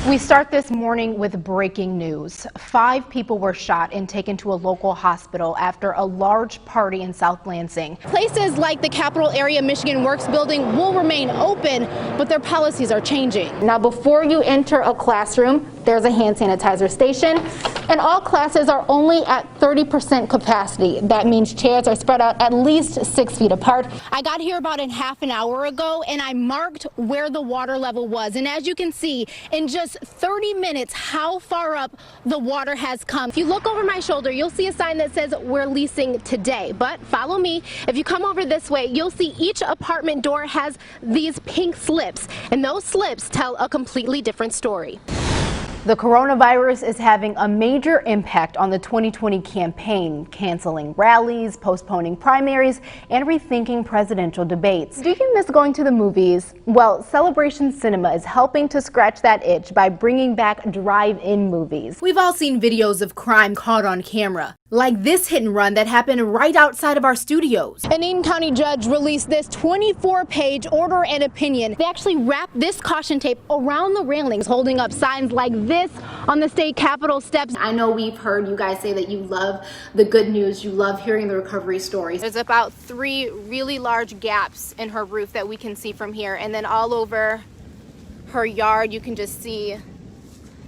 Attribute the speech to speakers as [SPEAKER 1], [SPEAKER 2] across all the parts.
[SPEAKER 1] We start this morning with breaking news. 5 people were shot and taken to a local hospital after a large party in South Lansing. Places like the Capital Area Michigan Works building will remain open, but their policies are changing. Now, before you enter a classroom, there's a hand sanitizer station, and all classes are only at 30% capacity. That means chairs are spread out at least 6 feet apart. I got here about half an hour ago, and I marked where the water level was. And as you can see, in just 30 minutes, how far up the water has come. If you look over my shoulder, you'll see a sign that says we're leasing today. But follow me. If you come over this way, you'll see each apartment door has these pink slips, and those slips tell a completely different story. The coronavirus is having a major impact on the 2020 campaign, canceling rallies, postponing primaries, and rethinking presidential debates. Do you miss going to the movies? Well, Celebration Cinema is helping to scratch that itch by bringing back drive-in movies. We've all seen videos of crime caught on camera, like this hit and run that happened right outside of our studios. An Eaton County judge released this 24-page order and opinion. They actually wrapped this caution tape around the railings, holding up signs like this on the state capitol steps. I know we've heard you guys say that you love the good news, you love hearing the recovery stories. There's about 3 really large gaps in her roof that we can see from here, and then all over her yard you can just see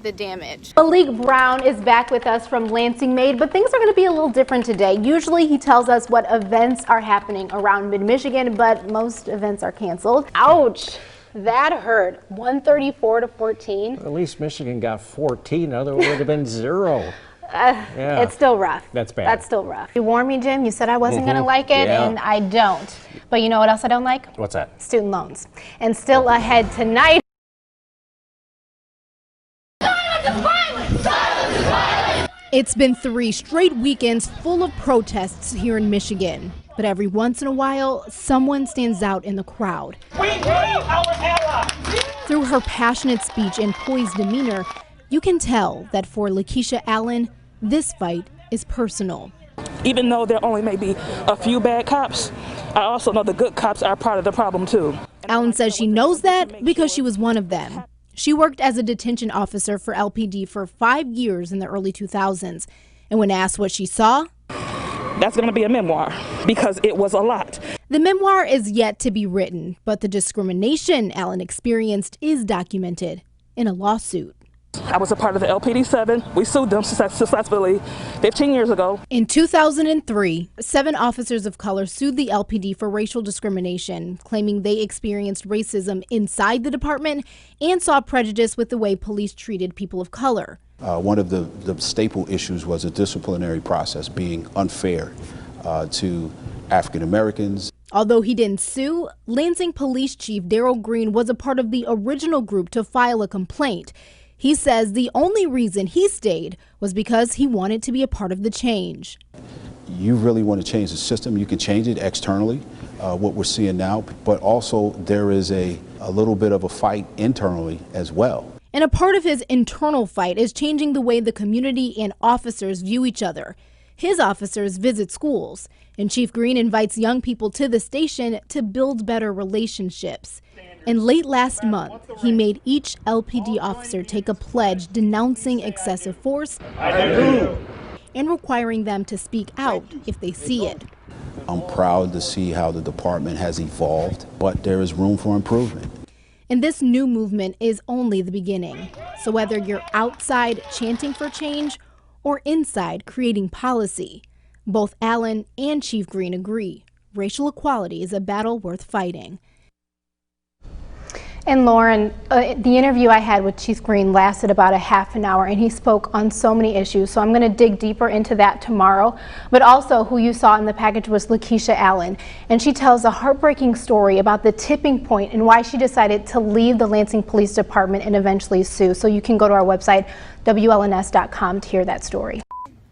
[SPEAKER 1] the damage. Malik Brown is back with us from Lansing Made, but things are going to be a little different today. Usually he tells us what events are happening around mid-Michigan, but most events are canceled. Ouch! That hurt. 134 to 14.
[SPEAKER 2] At least Michigan got 14, otherwise it would have been 0.
[SPEAKER 1] Yeah. It's still rough.
[SPEAKER 2] That's bad.
[SPEAKER 1] That's still rough. You warned me, Jim. You said I wasn't going to like it, and I don't. But you know what else I don't like?
[SPEAKER 2] What's that?
[SPEAKER 1] Student loans. And still ahead tonight. It's been 3 straight weekends full of protests here in Michigan. But every once in a while, someone stands out in the crowd.
[SPEAKER 3] We need our allies.
[SPEAKER 1] Through her passionate speech and poised demeanor, you can tell that for Lakeisha Allen, this fight is personal.
[SPEAKER 4] Even though there only may be a few bad cops, I also know the good cops are part of the problem too.
[SPEAKER 1] Allen says she knows that because she was one of them. She worked as a detention officer for LPD for 5 years in the early 2000s. And when asked what she saw,
[SPEAKER 4] that's going to be a memoir because it was a lot.
[SPEAKER 1] The memoir is yet to be written, but the discrimination Allen experienced is documented in a lawsuit.
[SPEAKER 4] I was a part of the LPD 7. We sued them successfully 15 years ago.
[SPEAKER 1] In 2003, 7 officers of color sued the LPD for racial discrimination, claiming they experienced racism inside the department and saw prejudice with the way police treated people of color.
[SPEAKER 5] One of the staple issues was a disciplinary process being unfair to African Americans.
[SPEAKER 1] Although he didn't sue, Lansing Police Chief Darrell Green was a part of the original group to file a complaint. He says the only reason he stayed was because he wanted to be a part of the change.
[SPEAKER 5] You really want to change the system, you can change it externally, what we're seeing now, but also there is a little bit of a fight internally as well.
[SPEAKER 1] And a part of his internal fight is changing the way the community and officers view each other. His officers visit schools, and Chief Green invites young people to the station to build better relationships. And late last month, he made each LPD officer take a pledge denouncing excessive force and requiring them to speak out if they see it.
[SPEAKER 5] I'm proud to see how the department has evolved, but there is room for improvement.
[SPEAKER 1] And this new movement is only the beginning. So whether you're outside chanting for change or inside creating policy, both Allen and Chief Green agree racial equality is a battle worth fighting. And Lauren, the interview I had with Chief Green lasted about a half an hour, and he spoke on so many issues. So I'm going to dig deeper into that tomorrow. But also who you saw in the package was Lakeisha Allen. And she tells a heartbreaking story about the tipping point and why she decided to leave the Lansing Police Department and eventually sue. So you can go to our website, WLNS.com, to hear that story.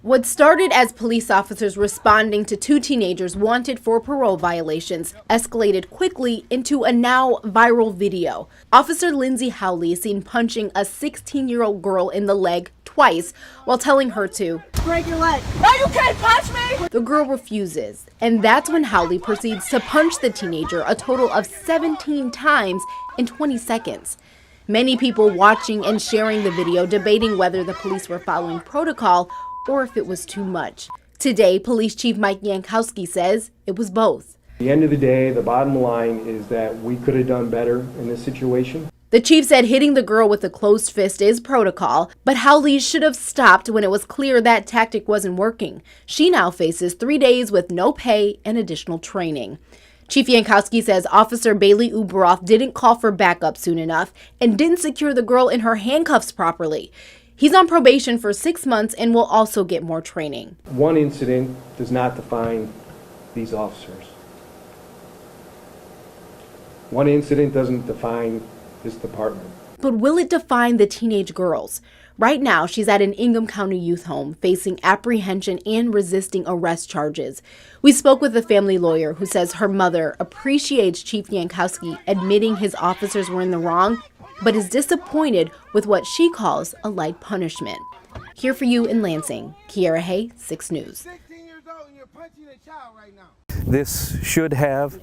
[SPEAKER 1] What started as police officers responding to 2 teenagers wanted for parole violations escalated quickly into a now viral video. Officer Lindsay Howley is seen punching a 16-year-old girl in the leg twice while telling her to
[SPEAKER 6] break your leg. No, you can't punch me!
[SPEAKER 1] The girl refuses, and that's when Howley proceeds to punch the teenager a total of 17 times in 20 seconds. Many people watching and sharing the video debating whether the police were following protocol or if it was too much. Today, Police Chief Mike Yankowski says it was both.
[SPEAKER 7] At the end of the day, the bottom line is that we could have done better in this situation.
[SPEAKER 1] The chief said hitting the girl with a closed fist is protocol, but Howley should have stopped when it was clear that tactic wasn't working. She now faces 3 days with no pay and additional training. Chief Yankowski says Officer Bailey Uberoth didn't call for backup soon enough and didn't secure the girl in her handcuffs properly. He's on probation for 6 months and will also get more training.
[SPEAKER 7] One incident does not define these officers. One incident doesn't define this department.
[SPEAKER 1] But will it define the teenage girls? Right now, she's at an Ingham County youth home facing apprehension and resisting arrest charges. We spoke with a family lawyer who says her mother appreciates Chief Yankowski admitting his officers were in the wrong, but is disappointed with what she calls a light punishment. Here for you in Lansing, Kiara Hay, 6 News.
[SPEAKER 8] This should have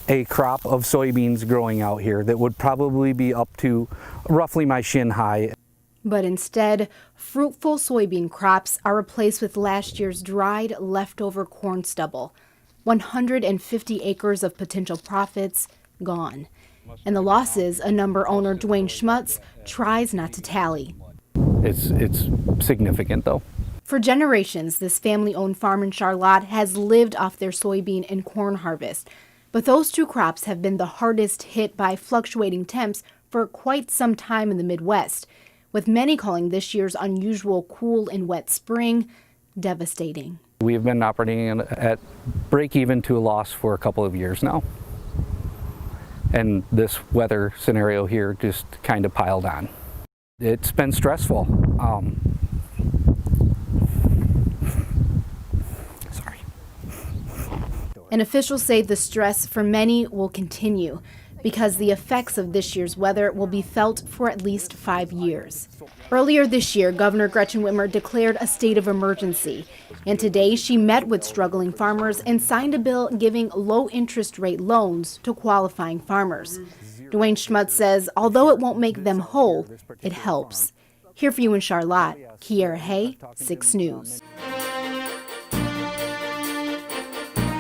[SPEAKER 8] a crop of soybeans growing out here that would probably be up to roughly my shin high.
[SPEAKER 1] But instead, fruitful soybean crops are replaced with last year's dried, leftover corn stubble. 150 acres of potential profits gone. And the losses, a number owner Dwayne Schmutz tries not to tally.
[SPEAKER 8] It's significant though.
[SPEAKER 1] For generations, this family-owned farm in Charlotte has lived off their soybean and corn harvest. But those two crops have been the hardest hit by fluctuating temps for quite some time in the Midwest, with many calling this year's unusual cool and wet spring devastating.
[SPEAKER 8] We've been operating at break even to a loss for a couple of years now. And this weather scenario here just kind of piled on. It's been stressful.
[SPEAKER 1] And officials say the stress for many will continue because the effects of this year's weather will be felt for at least 5 years. Earlier this year, Governor Gretchen Whitmer declared a state of emergency. And today she met with struggling farmers and signed a bill giving low interest rate loans to qualifying farmers. Dwayne Schmutz says although it won't make them whole, it helps. Here for you in Charlotte, Kiara Hay, 6 News.